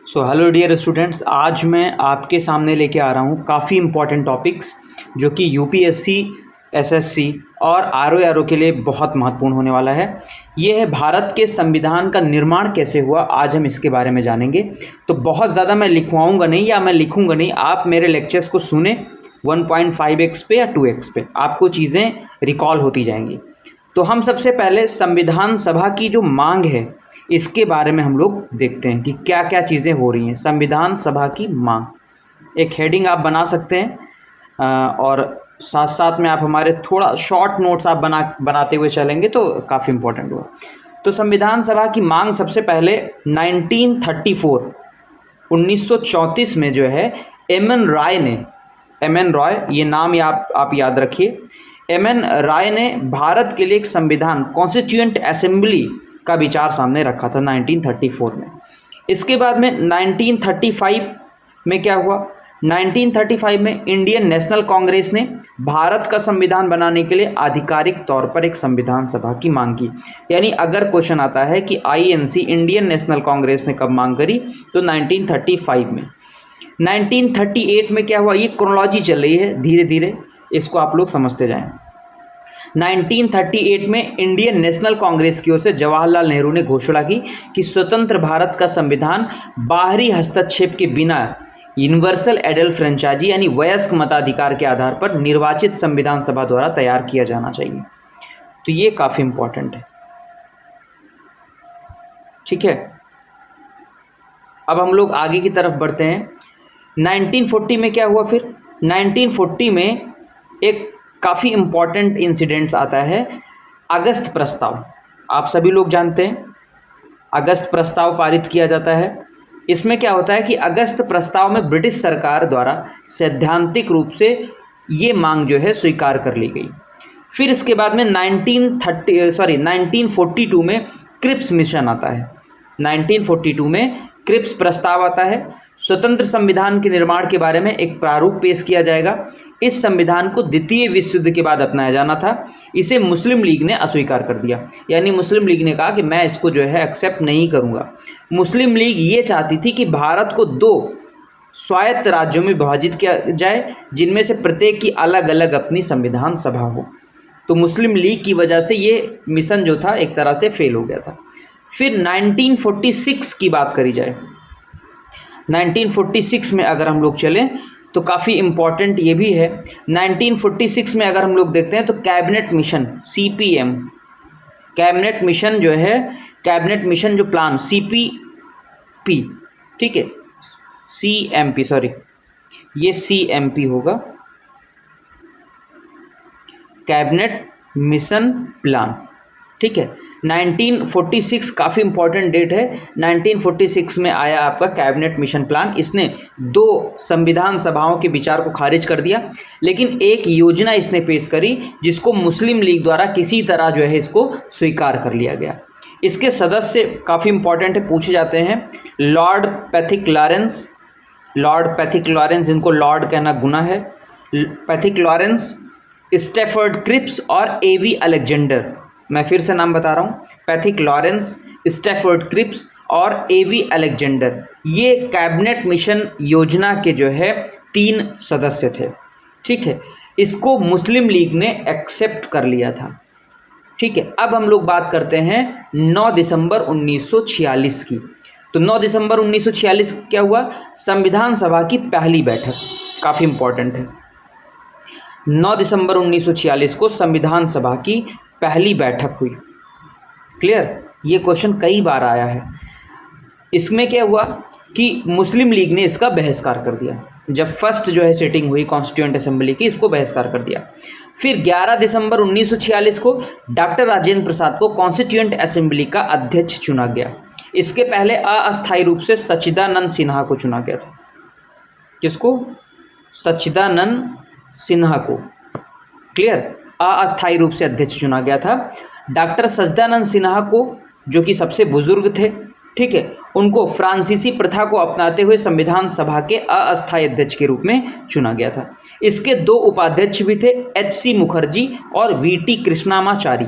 So hello dear students, आज मैं आपके सामने लेके आ रहा हूँ काफ़ी इम्पॉर्टेंट टॉपिक्स जो कि यूपीएससी, एसएससी और आरओ के लिए बहुत महत्वपूर्ण होने वाला है। ये है भारत के संविधान का निर्माण कैसे हुआ, आज हम इसके बारे में जानेंगे। तो बहुत ज़्यादा मैं लिखवाऊँगा नहीं या मैं लिखूँगा नहीं, आप मेरे लेक्चर्स को सुने 1.5x पे या 2x पे, आपको चीज़ें रिकॉल होती जाएंगी। तो हम सबसे पहले संविधान सभा की जो मांग है इसके बारे में हम लोग देखते हैं कि क्या क्या चीज़ें हो रही हैं। संविधान सभा की मांग, एक हेडिंग आप बना सकते हैं और साथ साथ में आप हमारे थोड़ा शॉर्ट नोट्स आप बनाते हुए चलेंगे तो काफ़ी इम्पोर्टेंट होगा। तो संविधान सभा की मांग सबसे पहले 1934 में जो है एम.एन. रॉय, ये नाम आप याद रखिए। एम.एन. राय ने भारत के लिए एक संविधान, कॉन्स्टिट्यूएंट असेंबली का विचार सामने रखा था 1934 में। इसके बाद में 1935 में क्या हुआ, 1935 में इंडियन नेशनल कांग्रेस ने भारत का संविधान बनाने के लिए आधिकारिक तौर पर एक संविधान सभा की मांग की। यानी अगर क्वेश्चन आता है कि आईएनसी, इंडियन नेशनल कांग्रेस ने कब मांग करी, तो 1935 में। 1938 में क्या हुआ, ये क्रोनोलॉजी चल रही है, धीरे धीरे इसको आप लोग समझते जाएं। 1938 में इंडियन नेशनल कांग्रेस की ओर से जवाहरलाल नेहरू ने घोषणा की कि स्वतंत्र भारत का संविधान बाहरी हस्तक्षेप के बिना यूनिवर्सल एडल्ट फ्रेंचाइजी यानी वयस्क मताधिकार के आधार पर निर्वाचित संविधान सभा द्वारा तैयार किया जाना चाहिए। तो ये काफ़ी इंपॉर्टेंट है, ठीक है। अब हम लोग आगे की तरफ बढ़ते हैं। 1940 में क्या हुआ फिर, 1940 में एक काफ़ी इम्पॉर्टेंट इंसिडेंट्स आता है, अगस्त प्रस्ताव। आप सभी लोग जानते हैं अगस्त प्रस्ताव पारित किया जाता है। इसमें क्या होता है कि अगस्त प्रस्ताव में ब्रिटिश सरकार द्वारा सैद्धांतिक रूप से ये मांग जो है स्वीकार कर ली गई। फिर इसके बाद में 1942 में क्रिप्स मिशन आता है। 1942 में क्रिप्स प्रस्ताव आता है। स्वतंत्र संविधान के निर्माण के बारे में एक प्रारूप पेश किया जाएगा। इस संविधान को द्वितीय विश्व युद्ध के बाद अपनाया जाना था। इसे मुस्लिम लीग ने अस्वीकार कर दिया, यानी मुस्लिम लीग ने कहा कि मैं इसको जो है एक्सेप्ट नहीं करूंगा। मुस्लिम लीग ये चाहती थी कि भारत को 2 स्वायत्त राज्यों में विभाजित किया जाए, जिनमें से प्रत्येक की अलग अलग अपनी संविधान सभा हो। तो मुस्लिम लीग की वजह से ये मिशन जो था एक तरह से फेल हो गया था। फिर 1946 की बात करी जाए, 1946 में अगर हम लोग चलें तो काफ़ी इम्पॉर्टेंट ये भी है। 1946 में अगर हम लोग देखते हैं तो cabinet mission CPM, cabinet mission जो है, कैबिनेट मिशन जो प्लान CPP, ठीक है, CMP, सॉरी ये CMP होगा, कैबिनेट मिशन प्लान, ठीक है। 1946 काफ़ी इंपॉर्टेंट डेट है। 1946 में आया आपका कैबिनेट मिशन प्लान। इसने 2 संविधान सभाओं के विचार को खारिज कर दिया, लेकिन एक योजना इसने पेश करी जिसको मुस्लिम लीग द्वारा किसी तरह जो है इसको स्वीकार कर लिया गया। इसके सदस्य काफ़ी इंपॉर्टेंट है, पूछे जाते हैं। लॉर्ड पैथिक लॉरेंस, इनको लॉर्ड कहना गुनाह है। पैथिक लॉरेंस, स्टैफर्ड क्रिप्स और A.V. अलेक्जेंडर। मैं फिर से नाम बता रहा हूँ, पैथिक लॉरेंस, स्टैफर्ड क्रिप्स और A.V. अलेक्जेंडर। ये कैबिनेट मिशन योजना के जो है 3 सदस्य थे, ठीक है। इसको मुस्लिम लीग ने एक्सेप्ट कर लिया था, ठीक है। अब हम लोग बात करते हैं 9 दिसंबर 1946 की। तो 9 दिसंबर 1946 क्या हुआ, संविधान सभा की पहली बैठक, काफ़ी इंपॉर्टेंट है। 9 दिसंबर 1946 को संविधान सभा की पहली बैठक हुई। क्लियर, ये क्वेश्चन कई बार आया है। इसमें क्या हुआ कि मुस्लिम लीग ने इसका बहिष्कार कर दिया। जब फर्स्ट जो है सिटिंग हुई कॉन्स्टिट्यूएंट असेंबली की, इसको बहिष्कार कर दिया। फिर 11 दिसंबर 1946 को डॉक्टर राजेंद्र प्रसाद को कॉन्स्टिट्यूएंट असेंबली का अध्यक्ष चुना गया। इसके पहले अस्थायी रूप से सच्चिदानंद सिन्हा को चुना गया था। किसको, सच्चिदानंद सिन्हा को। क्लियर, अस्थायी रूप से अध्यक्ष चुना गया था। डॉक्टर सच्चिदानंद सिन्हा को, जो कि सबसे बुजुर्ग थे, ठीक है, उनको फ्रांसीसी प्रथा को अपनाते हुए संविधान सभा के अस्थायी अध्यक्ष के रूप में चुना गया था। इसके 2 उपाध्यक्ष भी थे, H.C. मुखर्जी और V.T. कृष्णामाचारी।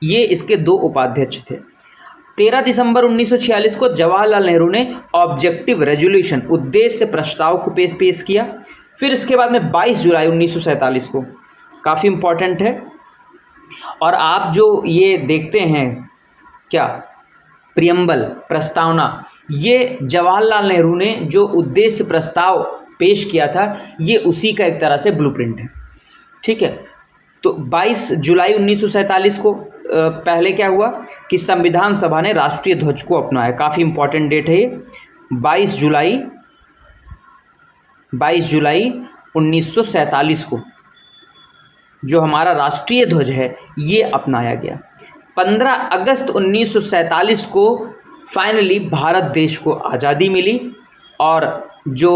ये इसके 2 उपाध्यक्ष थे। 13 दिसंबर 1946 को जवाहरलाल नेहरू ने ऑब्जेक्टिव रेजोल्यूशन, उद्देश्य प्रस्ताव को पेश किया। फिर इसके बाद में 22 जुलाई 1947 को, काफ़ी इंपॉर्टेंट है। और आप जो ये देखते हैं क्या प्रियम्बल, प्रस्तावना, ये जवाहरलाल नेहरू ने जो उद्देश्य प्रस्ताव पेश किया था ये उसी का एक तरह से ब्लूप्रिंट है। ठीक है, तो 22 जुलाई 1947 को पहले क्या हुआ कि संविधान सभा ने राष्ट्रीय ध्वज को अपनाया। काफ़ी इंपॉर्टेंट डेट है ये, 22 जुलाई 1947 को जो हमारा राष्ट्रीय ध्वज है ये अपनाया गया। 15 अगस्त 1947 को फाइनली भारत देश को आज़ादी मिली और जो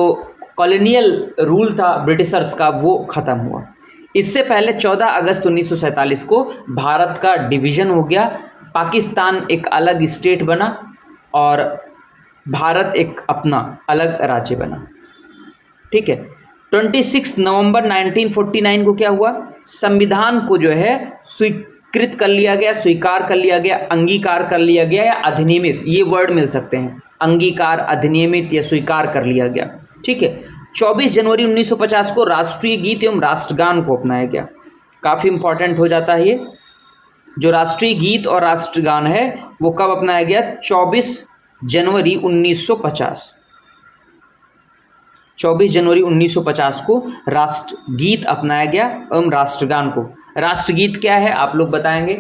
कॉलोनियल रूल था ब्रिटिशर्स का वो ख़त्म हुआ। इससे पहले 14 अगस्त 1947 को भारत का डिवीज़न हो गया, पाकिस्तान एक अलग स्टेट बना और भारत एक अपना अलग राज्य बना। ठीक है, 26 नवंबर 1949 को क्या हुआ, संविधान को जो है स्वीकृत कर लिया गया, स्वीकार कर लिया गया, अंगीकार कर लिया गया या अधिनियमित, ये वर्ड मिल सकते हैं, अंगीकार, अधिनियमित या स्वीकार कर लिया गया। ठीक है, 24 जनवरी 1950 को राष्ट्रीय गीत एवं राष्ट्रगान को अपनाया गया। काफ़ी इंपॉर्टेंट हो जाता है ये, जो राष्ट्रीय गीत और राष्ट्रगान है वो कब अपनाया गया, 24 जनवरी 1950। 24 जनवरी 1950 को राष्ट्रगीत अपनाया गया एवं राष्ट्रगान को। राष्ट्रगीत क्या है आप लोग बताएंगे,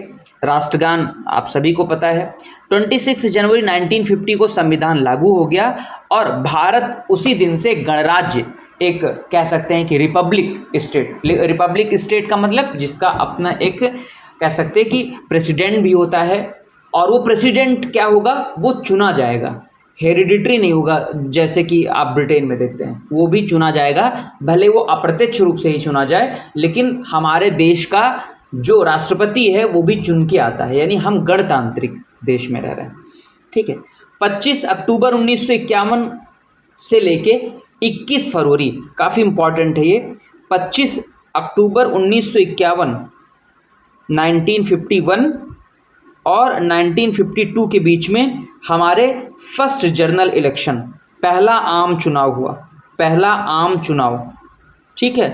राष्ट्रगान आप सभी को पता है। 26 जनवरी 1950 को संविधान लागू हो गया और भारत उसी दिन से गणराज्य, एक कह सकते हैं कि रिपब्लिक स्टेट। रिपब्लिक स्टेट का मतलब जिसका अपना एक कह सकते हैं कि प्रेसिडेंट भी होता है और वो प्रेसिडेंट क्या होगा, वो चुना जाएगा, हेरिडिटरी नहीं होगा जैसे कि आप ब्रिटेन में देखते हैं, वो भी चुना जाएगा, भले वो अप्रत्यक्ष रूप से ही चुना जाए, लेकिन हमारे देश का जो राष्ट्रपति है वो भी चुन के आता है, यानी हम गणतांत्रिक देश में रह रहे हैं। ठीक है, 25 अक्टूबर 1951 से लेके 21 फरवरी, काफ़ी इंपॉर्टेंट है ये, 25 अक्टूबर 1951, 1951 और 1952 के बीच में हमारे फर्स्ट जनरल इलेक्शन, पहला आम चुनाव हुआ, पहला आम चुनाव। ठीक है,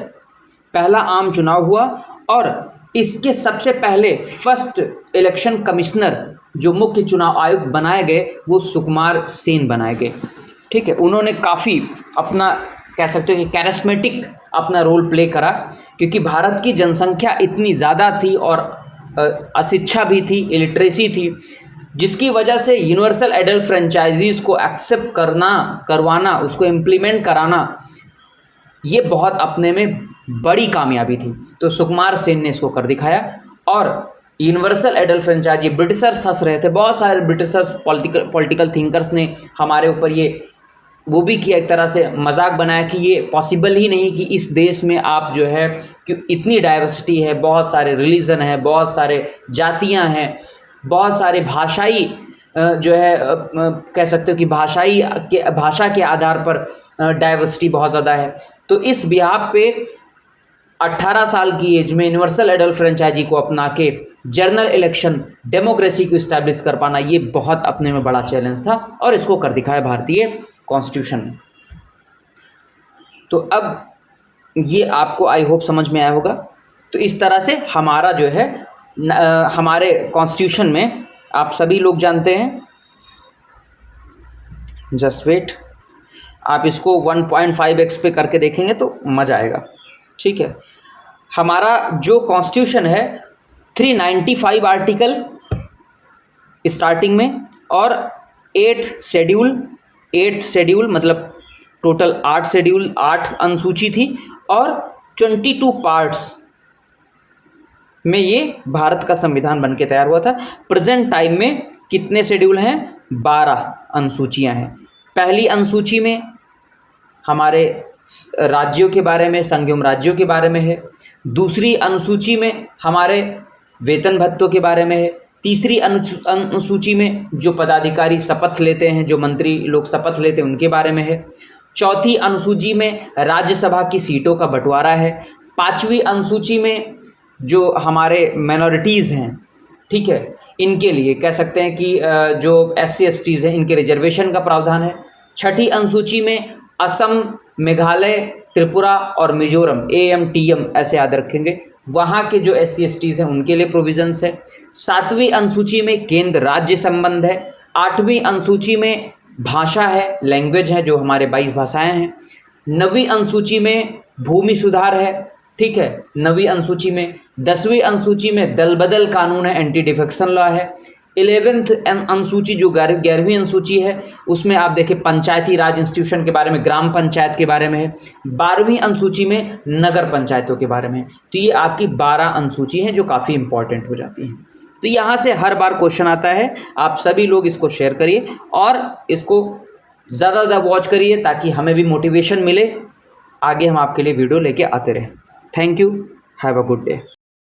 पहला आम चुनाव हुआ और इसके सबसे पहले फर्स्ट इलेक्शन कमिश्नर जो मुख्य चुनाव आयुक्त बनाए गए वो सुकुमार सेन बनाए गए। ठीक है, उन्होंने काफ़ी अपना कह सकते हो कि कैरिस्मेटिक अपना रोल प्ले करा, क्योंकि भारत की जनसंख्या इतनी ज़्यादा थी और अशिक्षा भी थी, इलिटरेसी थी, जिसकी वजह से यूनिवर्सल एडल्ट फ्रेंचाइजीज़ को एक्सेप्ट करवाना, उसको इम्प्लीमेंट कराना, ये बहुत अपने में बड़ी कामयाबी थी। तो सुकुमार सेन ने इसको कर दिखाया और यूनिवर्सल एडल्ट फ्रेंचाइजी, ब्रिटिशर्स हंस रहे थे, बहुत सारे ब्रिटिशर्स पॉलिटिकल थिंकर्स ने हमारे ऊपर ये वो भी किया, एक तरह से मजाक बनाया कि ये पॉसिबल ही नहीं कि इस देश में आप जो है कि इतनी डाइवर्सिटी है, बहुत सारे रिलीजन है, बहुत सारे जातियां हैं, बहुत सारे भाषाई जो है कह सकते हो कि भाषा के आधार पर डाइवर्सिटी बहुत ज़्यादा है। तो इस बिहाफ पे 18 साल की एज में यूनिवर्सल एडल्ट फ्रेंचाइजी को अपना के जनरल इलेक्शन डेमोक्रेसी को इस्टेब्लिश कर पाना, ये बहुत अपने में बड़ा चैलेंज था और इसको कर दिखाया भारतीय कॉन्स्टिट्यूशन में। तो अब ये आपको आई होप समझ में आया होगा। तो इस तरह से हमारा जो है हमारे कॉन्स्टिट्यूशन में आप सभी लोग जानते हैं, जस्ट वेट, आप इसको 1.5x पे करके देखेंगे तो मज़ा आएगा। ठीक है, हमारा जो कॉन्स्टिट्यूशन है 395 आर्टिकल स्टार्टिंग में और 8th शेड्यूल मतलब टोटल 8 शेड्यूल, 8 अनुसूची थी और 22 पार्ट्स में ये भारत का संविधान बनके तैयार हुआ था। प्रेजेंट टाइम में कितने शेड्यूल हैं, 12 अनुसूचियां हैं। पहली अनुसूची में हमारे राज्यों के बारे में, संघ एवं राज्यों के बारे में है। दूसरी अनुसूची में हमारे वेतन भत्तों के बारे में है। तीसरी अनुसूची में जो पदाधिकारी शपथ लेते हैं, जो मंत्री लोग शपथ लेते हैं, उनके बारे में है। चौथी अनुसूची में राज्यसभा की सीटों का बंटवारा है। पांचवी अनुसूची में जो हमारे माइनॉरिटीज़ हैं, ठीक है, इनके लिए कह सकते हैं कि जो SC/STs हैं इनके रिजर्वेशन का प्रावधान है। छठी अनुसूची में असम, मेघालय, त्रिपुरा और मिजोरम AM/TM ऐसे याद रखेंगे, वहाँ के जो SC/STs हैं उनके लिए प्रोविजंस है। 7वीं अनुसूची में केंद्र राज्य संबंध है। 8वीं अनुसूची में भाषा है, लैंग्वेज है, जो हमारे 22 भाषाएं हैं। 9वीं अनुसूची में भूमि सुधार है, ठीक है, 9वीं अनुसूची में। 10वीं अनुसूची में दल बदल कानून है, एंटी डिफेक्शन लॉ है। 11th अनुसूची जो 11वीं अनुसूची है उसमें आप देखिए पंचायती राज इंस्टीट्यूशन के बारे में, ग्राम पंचायत के बारे में है। 12वीं अनुसूची में नगर पंचायतों के बारे में है। तो ये आपकी 12 अनुसूची हैं जो काफ़ी इंपॉर्टेंट हो जाती हैं। तो यहाँ से हर बार क्वेश्चन आता है, आप सभी लोग इसको शेयर करिए और इसको ज़्यादा ज़्यादा वॉच करिए ताकि हमें भी मोटिवेशन मिले, आगे हम आपके लिए वीडियो लेके आते रहें। Thank you, have a good day.